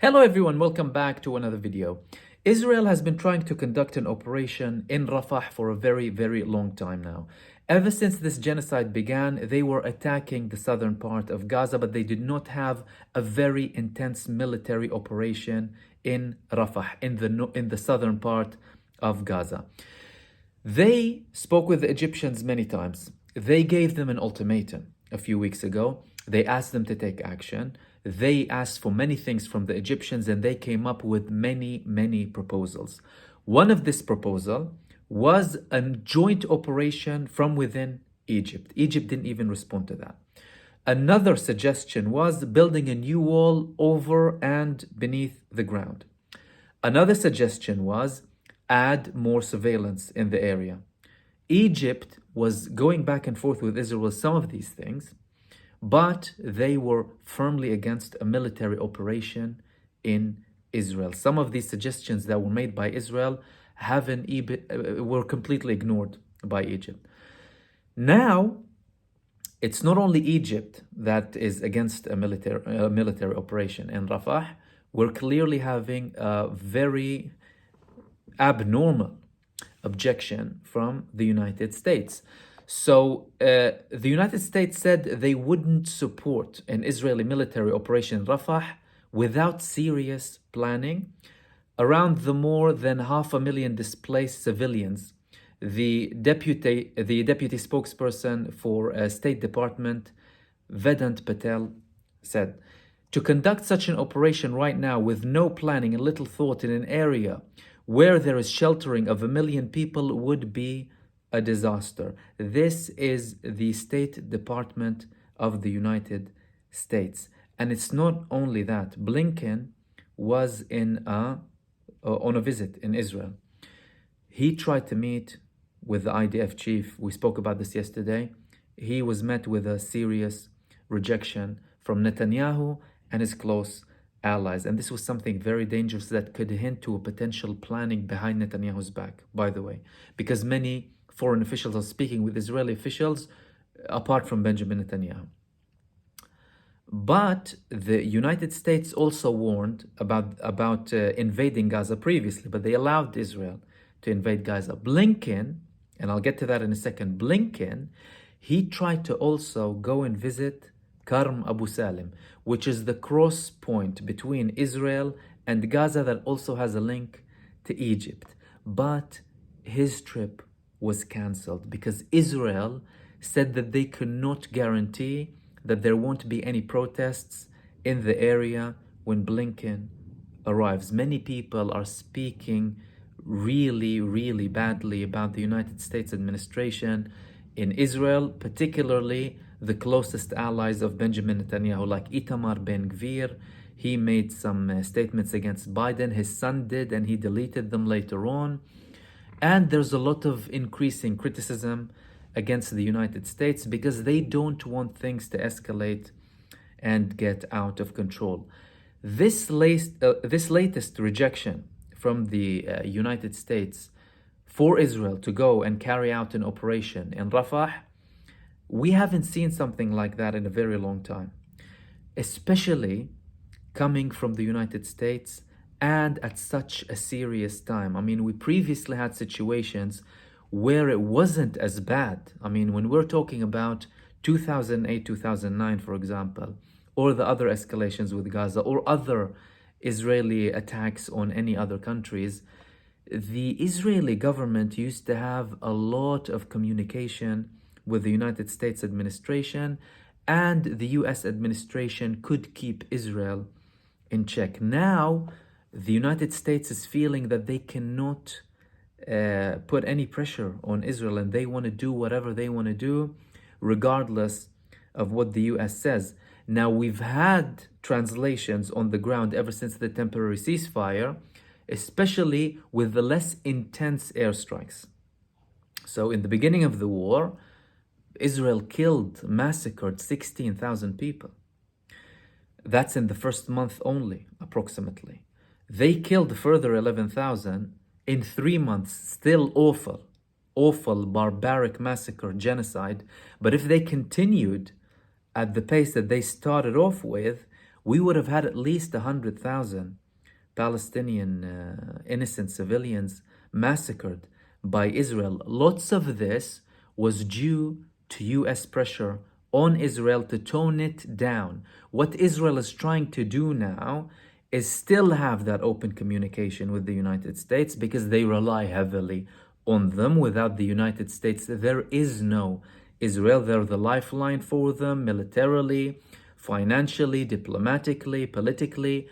Hello everyone, welcome back to another video. Israel has been trying to conduct an operation in Rafah for a very long time now. Ever since this genocide began, they were attacking the southern part of Gaza, but they did not have a very intense military operation in Rafah, in the southern part of Gaza. They spoke with the Egyptians many times. They gave them an ultimatum a few weeks ago. They asked them to take action. They asked for many things from the Egyptians and they came up with many proposals. One of this proposal was a joint operation from within Egypt. Egypt didn't even respond to that. Another suggestion was building a new wall over and beneath the ground. Another suggestion was add more surveillance in the area. Egypt was going back and forth with Israel with some of these things, but they were firmly against a military operation in Israel. Some of these suggestions that were made by Israel were completely ignored by Egypt. Now, it's not only Egypt that is against a military operation in Rafah. We're clearly having a very abnormal objection from the United States. So the United States said they wouldn't support an Israeli military operation in Rafah without serious planning around the more than 500,000 displaced civilians. The deputy spokesperson for State Department, Vedant Patel, said, to conduct such an operation right now with no planning and little thought in an area where there is sheltering of 1 million people would be a disaster. This is the State Department of the United States. And it's not only that. Blinken was on a visit in Israel. He tried to meet with the IDF chief. We spoke about this yesterday. He was met with a serious rejection from Netanyahu and his close allies. And this was something very dangerous that could hint to a potential planning behind Netanyahu's back, by the way, because many foreign officials are speaking with Israeli officials apart from Benjamin Netanyahu. But the United States also warned about invading Gaza previously, but they allowed Israel to invade Gaza. Blinken, and I'll get to that in a second, Blinken, he tried to also go and visit Karm Abu Salim, which is the cross point between Israel and Gaza that also has a link to Egypt. But his trip was cancelled because Israel said that they could not guarantee that there won't be any protests in the area when Blinken arrives. Many people are speaking really badly about the United States administration in Israel, particularly the closest allies of Benjamin Netanyahu, like Itamar Ben-Gvir. He made some statements against Biden. His son did, and he deleted them later on. And there's a lot of increasing criticism against the United States because they don't want things to escalate and get out of control. This latest rejection from the United States for Israel to go and carry out an operation in Rafah, we haven't seen something like that in a very long time, especially coming from the United States and at such a serious time. I mean, we previously had situations where it wasn't as bad. I mean, when we're talking about 2008, 2009, for example, or the other escalations with Gaza or other Israeli attacks on any other countries, the Israeli government used to have a lot of communication with the United States administration, and the US administration could keep Israel in check. Now, the United States is feeling that they cannot put any pressure on Israel, and they want to do whatever they want to do, regardless of what the US says. Now, we've had translations on the ground ever since the temporary ceasefire, especially with the less intense airstrikes. So in the beginning of the war, Israel massacred 16,000 people. That's in the first month only, approximately. They killed a further 11,000 in 3 months. Still awful, barbaric massacre, genocide. But if they continued at the pace that they started off with, we would have had at least 100,000 Palestinian innocent civilians massacred by Israel. Lots of this was due to US pressure on Israel to tone it down. What Israel is trying to do now is still have that open communication with the United States because they rely heavily on them. Without the United States, there is no Israel. They're the lifeline for them militarily, financially, diplomatically, politically.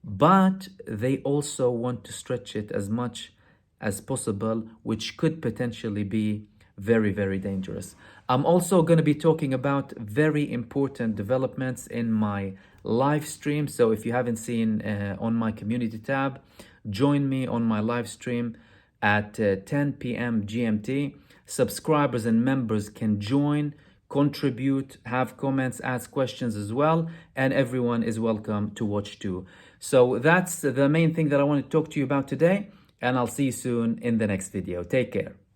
But they also want to stretch it as much as possible, which could potentially be very, very dangerous. I'm also going to be talking about very important developments in my live stream. So if you haven't seen on my community tab, join me on my live stream at 10 p.m. GMT. Subscribers and members can join, contribute, have comments, ask questions as well, and everyone is welcome to watch too. So that's the main thing that I want to talk to you about today, and I'll see you soon in the next video. Take care.